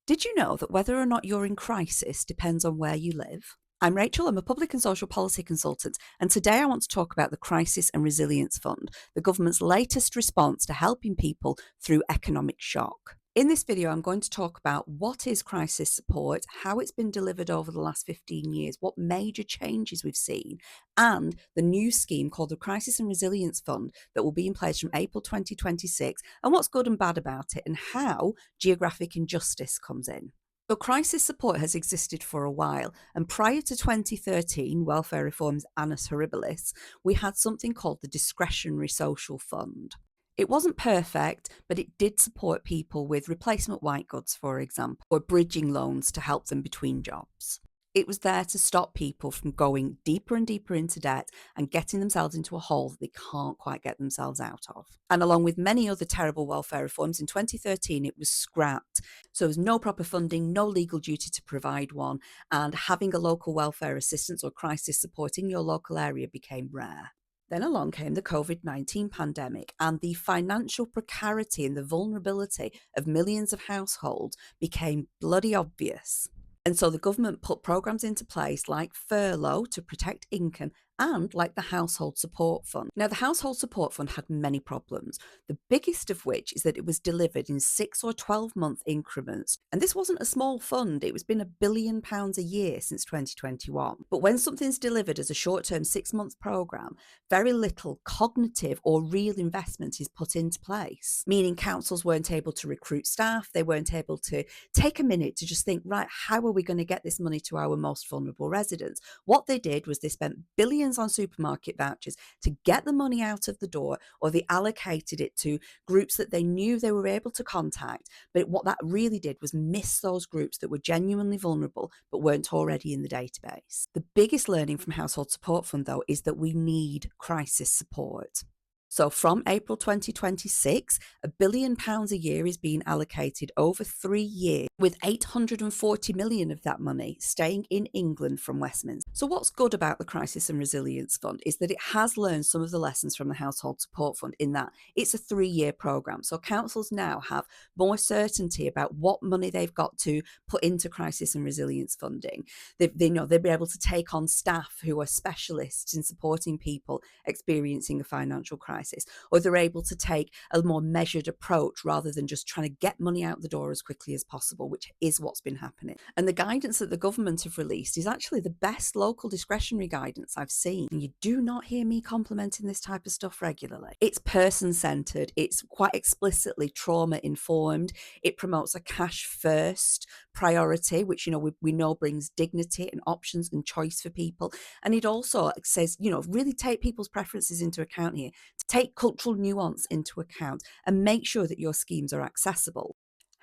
Did you know that whether or not you're in crisis depends on where you live? I'm Rachel, I'm a public and social policy consultant, and today I want to talk about the Crisis and Resilience Fund, the government's latest response to helping people through economic shock. In this video, I'm going to talk about what is crisis support, how it's been delivered over the last 15 years, what major changes we've seen, and the new scheme called the Crisis and Resilience Fund that will be in place from April 2026, and what's good and bad about it, and how geographic injustice comes in. So crisis support has existed for a while, and prior to 2013, welfare reform's annus horribilis, we had something called the Discretionary Social Fund. It wasn't perfect, but it did support people with replacement white goods, for example, or bridging loans to help them between jobs. It was there to stop people from going deeper and deeper into debt and getting themselves into a hole that they can't quite get themselves out of. And along with many other terrible welfare reforms, in 2013 it was scrapped. So there was no proper funding, no legal duty to provide one, and having a local welfare assistance or crisis support in your local area became rare. Then along came the COVID-19 pandemic, and the financial precarity and the vulnerability of millions of households became bloody obvious. And so the government put programs into place like furlough to protect income and like the Household Support Fund. Now, the Household Support Fund had many problems, the biggest of which is that it was delivered in 6 or 12-month increments. And this wasn't a small fund, it was been £1 billion a year since 2021. But when something's delivered as a short-term 6-month programme, very little cognitive or real investment is put into place, meaning councils weren't able to recruit staff, they weren't able to take a minute to just think, right, how are we going to get this money to our most vulnerable residents? What they did was they spent billions on supermarket vouchers to get the money out of the door, or they allocated it to groups that they knew they were able to contact. But what that really did was miss those groups that were genuinely vulnerable but weren't already in the database. The biggest learning from Household Support Fund, though, is that we need crisis support. So from April 2026, £1 billion a year is being allocated over 3 years, with 840 million of that money staying in England from Westminster. So what's good about the Crisis and Resilience Fund is that it has learned some of the lessons from the Household Support Fund in that it's a 3-year programme. So councils now have more certainty about what money they've got to put into crisis and resilience funding. They'll be able to take on staff who are specialists in supporting people experiencing a financial crisis, or they're able to take a more measured approach rather than just trying to get money out the door as quickly as possible, which is what's been happening. And the guidance that the government have released is actually the best local discretionary guidance I've seen. And you do not hear me complimenting this type of stuff regularly. It's person-centred, it's quite explicitly trauma-informed, it promotes a cash-first priority, which we know brings dignity and options and choice for people. And it also says, really take people's preferences into account here, to take cultural nuance into account and make sure that your schemes are accessible.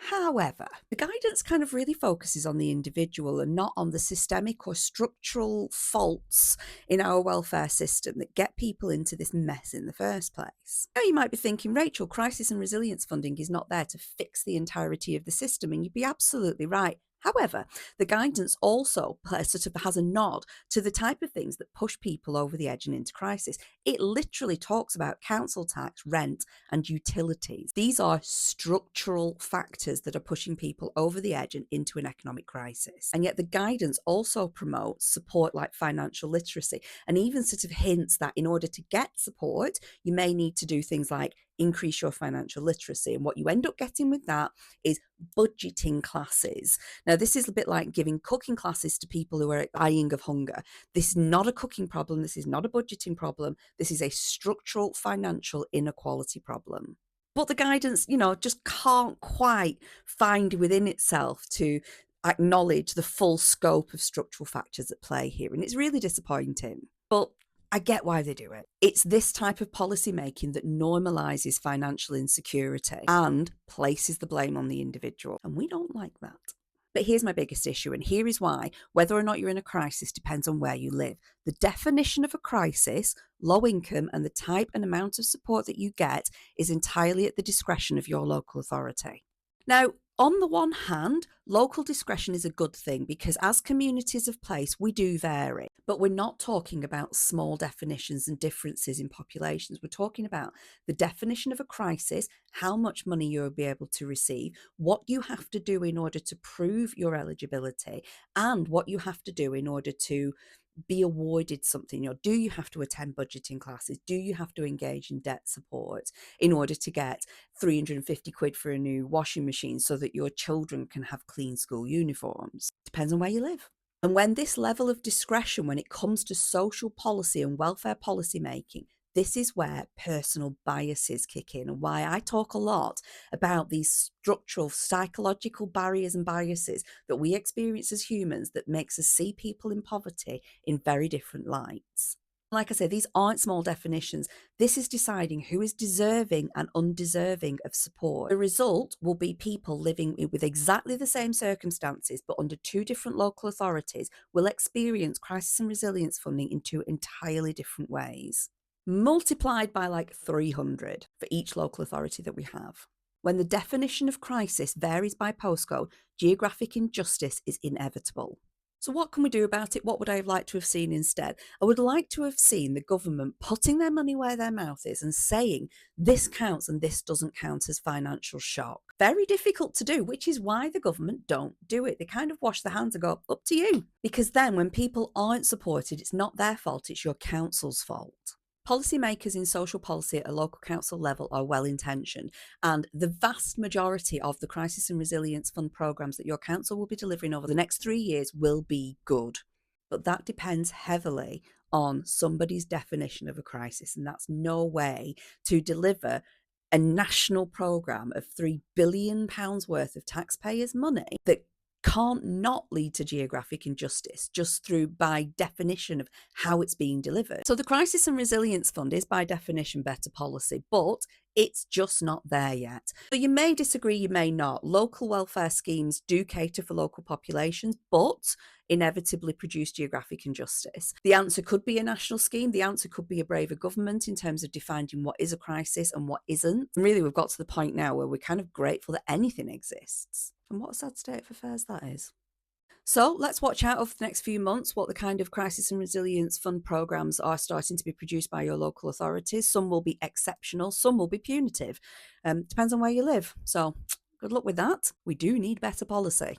However, the guidance kind of really focuses on the individual and not on the systemic or structural faults in our welfare system that get people into this mess in the first place. Now you might be thinking, Rachel, crisis and resilience funding is not there to fix the entirety of the system, and you'd be absolutely right. However, the guidance also sort of has a nod to the type of things that push people over the edge and into crisis. It literally talks about council tax, rent, and utilities. These are structural factors that are pushing people over the edge and into an economic crisis. And yet the guidance also promotes support like financial literacy, and even sort of hints that in order to get support, you may need to do things like increase your financial literacy. And what you end up getting with that is budgeting classes. Now, this is a bit like giving cooking classes to people who are dying of hunger. This is not a cooking problem. This is not a budgeting problem. This is a structural financial inequality problem. But the guidance, just can't quite find within itself to acknowledge the full scope of structural factors at play here. And it's really disappointing. But I get why they do it. It's this type of policy making that normalises financial insecurity and places the blame on the individual. And we don't like that. But here's my biggest issue, and here is why whether or not you're in a crisis depends on where you live. The definition of a crisis, low income, and the type and amount of support that you get is entirely at the discretion of your local authority. Now, On the one hand, local discretion is a good thing because as communities of place, we do vary. But we're not talking about small definitions and differences in populations. We're talking about the definition of a crisis, how much money you'll be able to receive, what you have to do in order to prove your eligibility, and what you have to do in order to be awarded something. Do you have to attend budgeting classes? Do you have to engage in debt support in order to get 350 quid for a new washing machine so that your children can have clean school uniforms? Depends on where you live. And when this level of discretion, when it comes to social policy and welfare policy making, this is where personal biases kick in, and why I talk a lot about these structural psychological barriers and biases that we experience as humans that makes us see people in poverty in very different lights. Like I say, these aren't small definitions. This is deciding who is deserving and undeserving of support. The result will be people living with exactly the same circumstances, but under two different local authorities will experience crisis and resilience funding in two entirely different ways, multiplied by like 300 for each local authority that we have. When the definition of crisis varies by postcode, geographic injustice is inevitable. So what can we do about it? What would I have liked to have seen instead? I would like to have seen the government putting their money where their mouth is and saying this counts and this doesn't count as financial shock. Very difficult to do, which is why the government don't do it. They kind of wash their hands and go, up to you. Because then when people aren't supported, it's not their fault, it's your council's fault. Policymakers in social policy at a local council level are well-intentioned, and the vast majority of the Crisis and Resilience Fund programmes that your council will be delivering over the next 3 years will be good. But that depends heavily on somebody's definition of a crisis, and that's no way to deliver a national programme of £3 billion worth of taxpayers' money that can't not lead to geographic injustice just through by definition of how it's being delivered. So the Crisis and Resilience Fund is by definition better policy, but it's just not there yet. So you may disagree, you may not. Local welfare schemes do cater for local populations, but inevitably produce geographic injustice. The answer could be a national scheme. The answer could be a braver government in terms of defining what is a crisis and what isn't. And really, we've got to the point now where we're kind of grateful that anything exists. And what a sad state of affairs that is. So let's watch out over the next few months what the kind of Crisis and Resilience Fund programmes are starting to be produced by your local authorities. Some will be exceptional, some will be punitive. Depends on where you live. So good luck with that. We do need better policy.